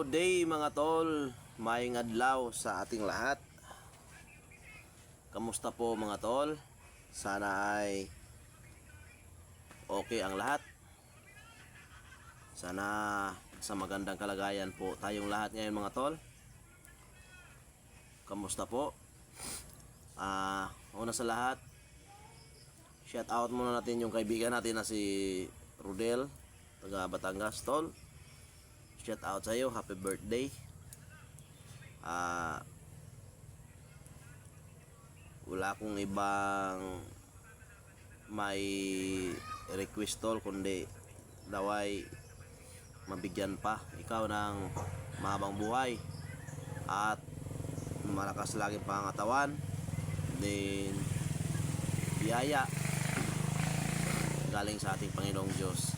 Good day mga tol, maayong adlaw sa ating lahat. Kamusta po mga tol? Sana ay okay ang lahat. Sana sa magandang kalagayan po tayong lahat ngayon mga tol. Kamusta po? Una sa lahat, shout out muna natin yung kaibigan natin na si Rodel, taga Batangas tol. Shout out sa iyo, happy birthday. Wala akong ibang may request tol kundi daway mabigyan pa ikaw ng mahabang buhay at malakas lagi pangatawan, din biyaya galing sa ating Panginoong Diyos.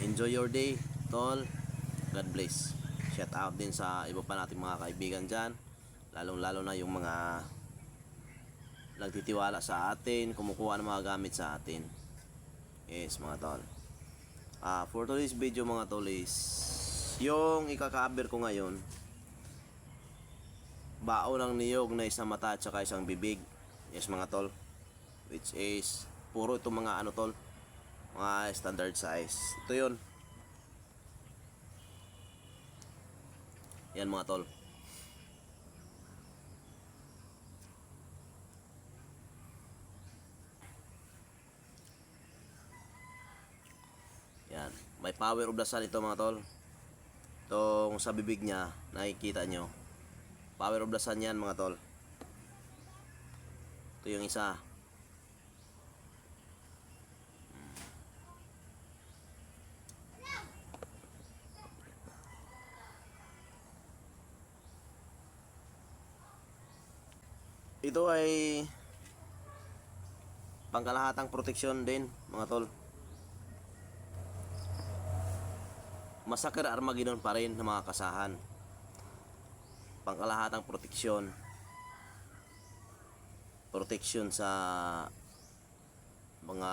Enjoy your day tol, God bless. Shout out din sa iba pa nating mga kaibigan dyan, lalong-lalo na yung mga nagtitiwala sa atin, kumukuha ng mga gamit sa atin. Yes mga tol. For today's video mga tol is yung ikaka-cover ko ngayon, baon ng niyog na isang mata at saka isang bibig. Yes mga tol, which is puro itong mga ano tol, mga standard size. Ito yun. Yan mga tol. Yan. May power of the sun ito mga tol. Itong sa bibig niya, nakikita nyo. Power of the sun yan mga tol. Ito yung isa. Ito ay pangkalahatang proteksyon din mga tol. Massacre Armageddon pa rin ng mga kasahan. Pangkalahatang proteksyon. Proteksyon sa mga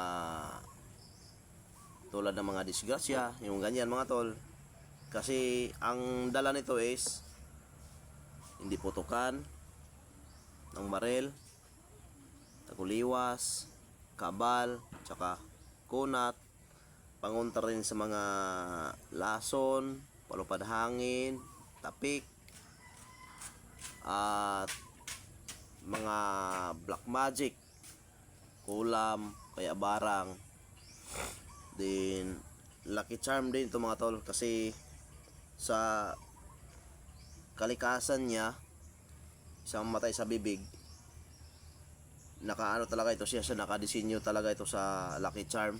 tulad ng mga disgrasya, yung ganyan mga tol. Kasi ang dala nito is hindi putukan ng barel, taguliwas, kabal, tsaka kunat, pangunta rin sa mga lason, palupad hangin, tapik, at mga black magic, kulam, kaya barang, din lucky charm din ito mga tol. Kasi sa kalikasan niya, isang matay sa bibig, nakaano talaga ito siya, nakadesinyo talaga ito sa lucky charm.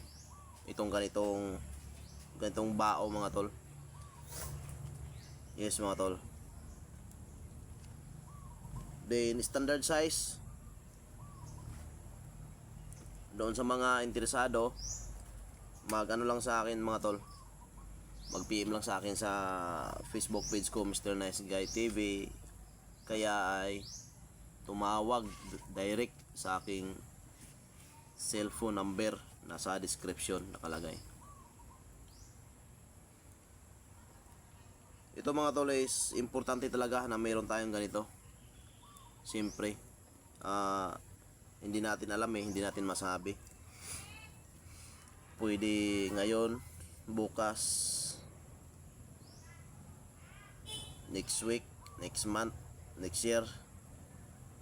Itong ganitong bao mga tol. Yes mga tol. Then standard size, doon sa mga interesado, mag ano lang sa akin mga tol, mag PM lang sa akin sa Facebook page ko, Mr. Nice Guy TV. Kaya ay tumawag direct sa aking cellphone number, nasa description nakalagay. Ito mga tol is importante talaga na mayroon tayong ganito. Siyempre hindi natin alam hindi natin masabi. Pwede ngayon, bukas, next week, next month, next year,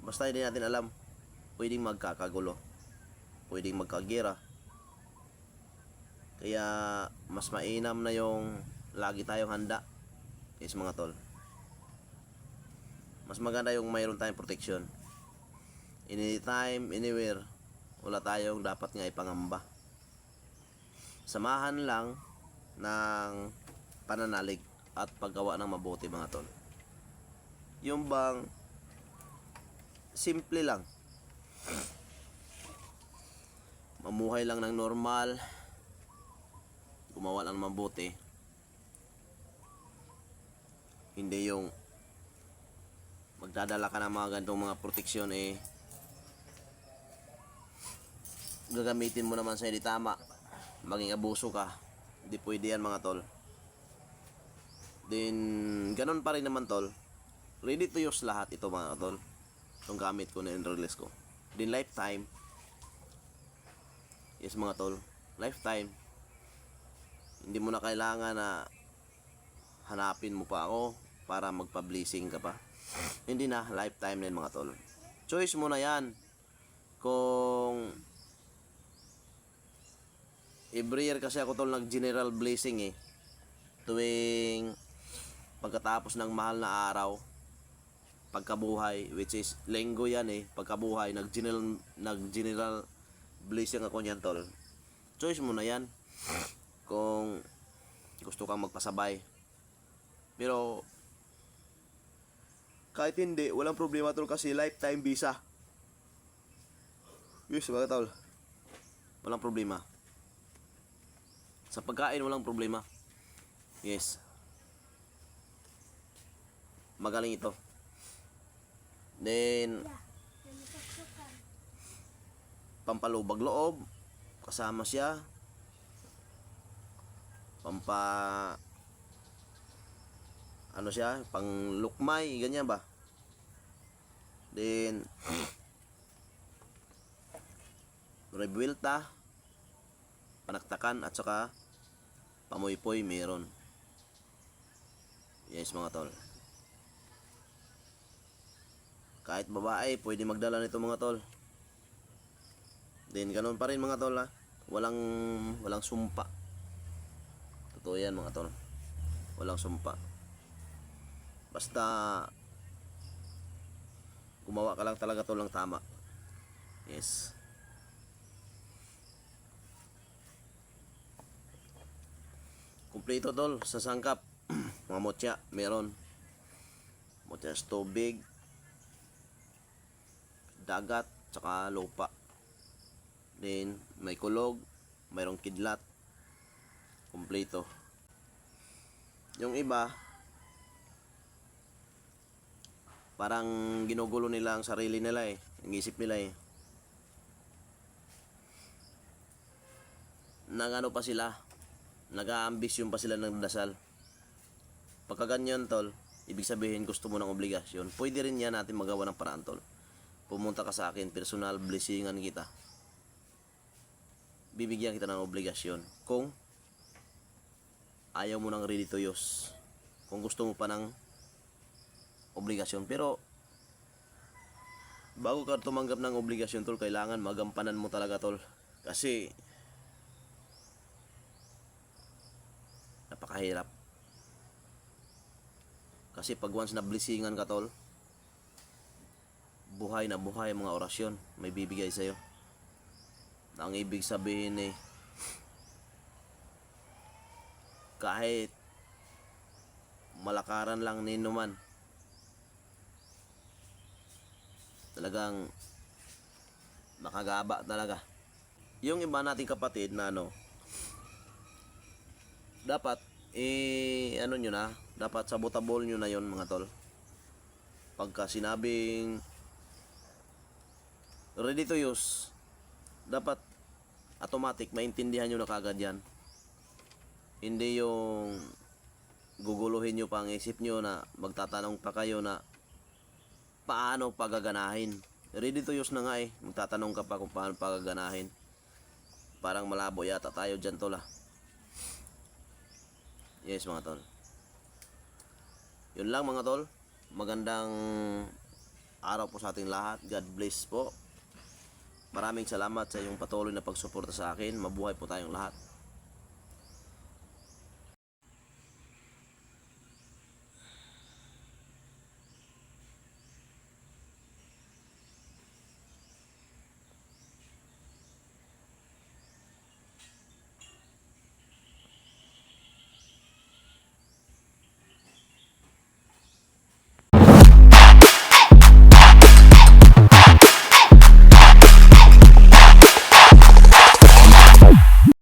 basta hindi natin alam. Pwedeng magkakagulo, pwedeng magkagira. Kaya mas mainam na yung lagi tayong handa. Yes mga tol, mas maganda yung mayroon tayong protection. Anytime, anywhere, wala tayong dapat nga ipangamba. Samahan lang ng pananalig at paggawa ng mabuti mga tol. Yung bang simple lang, mamuhay lang ng normal, gumawa lang ng mabuti. Hindi yung magdadala ka ng mga ganitong mga proteksyon gagamitin mo naman sa hindi tama, maging abuso ka. Hindi pwede yan mga tol. Then ganun pa rin naman tol. Ready to use lahat ito mga tol. Itong gamit ko na in-release ko. Then lifetime. Yes mga tol. Lifetime. Hindi mo na kailangan na hanapin mo pa ako para magpa-blessing ka pa. Hindi na, lifetime na yun mga tol. Choice mo na yan. Kung every year kasi ako tol nag-general blessing eh. Tuwing pagkatapos ng mahal na araw, pagkabuhay, which is linggo yan eh, pagkabuhay, nag-general blessing ako niyan tol. Choice mo na yan. Kung gusto kang magpasabay. Pero kahit hindi, walang problema tol kasi lifetime visa. Yes, mga tol. Walang problema. Sa pagkain, walang problema. Yes. Magaling ito. Then, pampalubag loob. Kasama siya. Ano siya? Panglukmay. Ganyan ba? Then, rebuelta. Panaktakan. At saka, pamoy-poy meron. Yes mga tol. Kahit babae, pwede magdala nito mga tol. Then ganun pa rin mga tol ha. Walang sumpa. Totoo yan mga tol. Walang sumpa. Basta gumawa ka lang talaga tol ng tama. Yes. Kumpleto tol sa sangkap. Mga motya, meron. Motya sa tubig, dagat, tsaka lupa. Then, may kulog, mayroong kidlat. Kumpleto. Yung iba, parang ginugulo nila ang sarili nila eh. Ang isip nila eh. Nagano pa sila, nag-aambisyon pa sila ng dasal. Pagka ganyan tol, ibig sabihin gusto mo ng obligasyon. Pwede rin yan natin magawa ng paraan tol. Pumunta ka sa akin, personal blessingan kita. Bibigyan kita ng obligasyon. Kung ayaw mo ng ready to use. Kung gusto mo pa ng obligasyon. Pero bago ka tumanggap ng obligasyon tol, kailangan magampanan mo talaga tol. Kasi napakahirap. Kasi pag once na blessingan ka tol, buhay na buhay ang mga orasyon may bibigay sa'yo. Ang ibig sabihin eh, kahit malakaran lang nino man, talagang makagaba talaga. Yung iba nating kapatid na ano, dapat ano nyo na, dapat sabotable nyo na yon mga tol. Pagka sinabing ready to use, dapat automatic maintindihan nyo na kagad yan. Hindi yung guguluhin nyo pa ang isip nyo na magtatanong pa kayo na paano pagaganahin. Ready to use na nga eh, magtatanong ka pa kung paano pagaganahin. Parang malabo yata tayo dyan tol ah. Yes mga tol. Yun lang mga tol. Magandang araw po sa ating lahat. God bless po. Maraming salamat sa iyong patuloy na pagsuporta sa akin. Mabuhay po tayong lahat.